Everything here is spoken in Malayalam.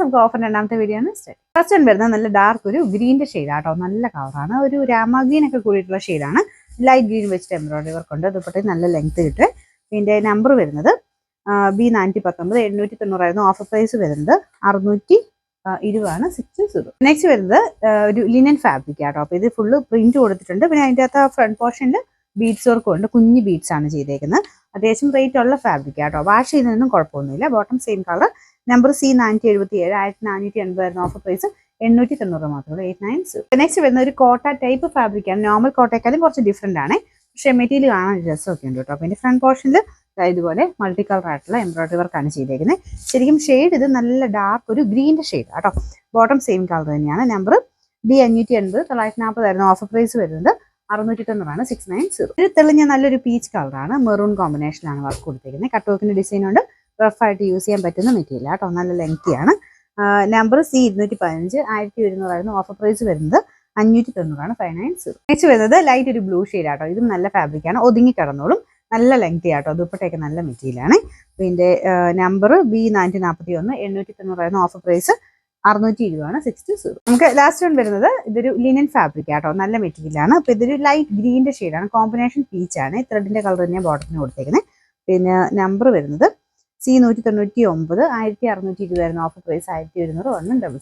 നമുക്ക് ഓഫർ രണ്ടാമത്തെ വീഡിയോ ആണ്. ഫസ്റ്റ് വൺ വരുന്നത് നല്ല ഡാർക്ക് ഒരു ഗ്രീൻ്റെ ഷെയ്ഡാട്ടോ. നല്ല കളറാണ്, ഒരു രാമ ഗ്രീൻ ഒക്കെ കൂടിയിട്ടുള്ള ഷെയ്ഡാണ്. ലൈറ്റ് ഗ്രീൻ വെച്ചിട്ട് എംബ്രോയിഡറി വർക്ക് ഉണ്ട്. ദുപ്പട്ടയിൽ നല്ല ലെങ്ത് കിട്ടും. ഇതിന്റെ നമ്പർ വരുന്നത് B419 890 ഓഫർ പ്രൈസ് വരുന്നത് 620 620. നെക്സ്റ്റ് വരുന്നത് ഒരു ലിനൻ ഫാബ്രിക് ആട്ടോ. അപ്പൊ ഇത് ഫുള്ള് പ്രിന്റ് കൊടുത്തിട്ടുണ്ട്. പിന്നെ അതിന്റെ അകത്ത് ഫ്രണ്ട് പോർഷനിൽ ബീഡ്സ് വർക്കും ഉണ്ട്. കുഞ്ഞു ബീഡ്സ് ആണ് ചെയ്തേക്കുന്നത്. അത്യാവശ്യം റേറ്റ് ഉള്ള ഫാബ്രിക് ആട്ടോ. വാഷ് ചെയ്യുന്നതൊന്നും കുഴപ്പമൊന്നുമില്ല. Bottom same colour. Number C477 1480 offer price 890 മാത്രമേ 890. നെക്സ്റ്റ് വരുന്ന ഒരു കോട്ട ടൈപ്പ് ഫാബ്രിക് ആണ്. നോർമൽ കോട്ടയെക്കാളും കുറച്ച് ഡിഫറെന്റ് ആണ്. പക്ഷേ മെറ്റീരിയൽ കാണാൻ രസമൊക്കെ ഉണ്ട് കേട്ടോ. പിന്നെ ഫ്രണ്ട് പോർഷനിൽ ഇതുപോലെ മൾട്ടി കളർ ആയിട്ടുള്ള എംബ്രോയിഡറി വർക്കാണ് ചെയ്തേക്കുന്നത്. ശരിക്കും ഷെയ്ഡ് ഇത് നല്ല ഡാർക്ക് ഒരു ഗ്രീൻ്റെ ഷെയ്ഡ് ആട്ടോ. ബോട്ടം സെയിം കളർ തന്നെയാണ്. നമ്പർ B580 940 ഓഫർ പ്രൈസ് വരുന്നത് 690 690. ഇത് തെളിഞ്ഞ നല്ലൊരു പീച്ച് കളറാണ്. മെറൂൺ കോമ്പിനേഷനിലാണ് വർക്ക് കൊടുത്തിരിക്കുന്നത്. കട്ട് വർക്കിന്റെ ഡിസൈൻ കൊണ്ട് റഫായിട്ട് യൂസ് ചെയ്യാൻ പറ്റുന്ന മെറ്റീരിയൽ ആട്ടോ. നല്ല ലെങ്തിയാണ്. നമ്പർ C215 1100 ഓഫർ പ്രൈസ് വരുന്നത് 590 590. നെക്സ്റ്റ് വരുന്നത് ലൈറ്റ് ഒരു ബ്ലൂ ഷെയ്ഡ് ആട്ടോ. ഇതും നല്ല ഫാബ്രിക് ആണ്. ഒതുങ്ങി കിടന്നോളും. നല്ല ലെങ്തി ആട്ടോ. ദുപ്പട്ടയൊക്കെ നല്ല മെറ്റീരിയലാണ്. ഇതിന്റെ നമ്പർ B441 890 ഓഫർ പ്രൈസ് 620 620. നമുക്ക് ലാസ്റ്റ് വൺ വരുന്നത് ഇതൊരു ലിനൻ ഫാബ്രിക് ആട്ടോ. നല്ല മെറ്റീരിയലാണ്. അപ്പൊ ഇതൊരു ലൈറ്റ് ഗ്രീൻ്റെ ഷെയ്ഡാണ്. കോമ്പിനേഷൻ പീച്ച് ആണ്. ത്രെഡിന്റെ കളർ തന്നെയാണ് ബോട്ടത്തിന് കൊടുത്തേക്കുന്നത്. പിന്നെ നമ്പർ വരുന്നത് C199 1620 ഓഫർ പ്രൈസ് 1100 1 ഡബിൾ.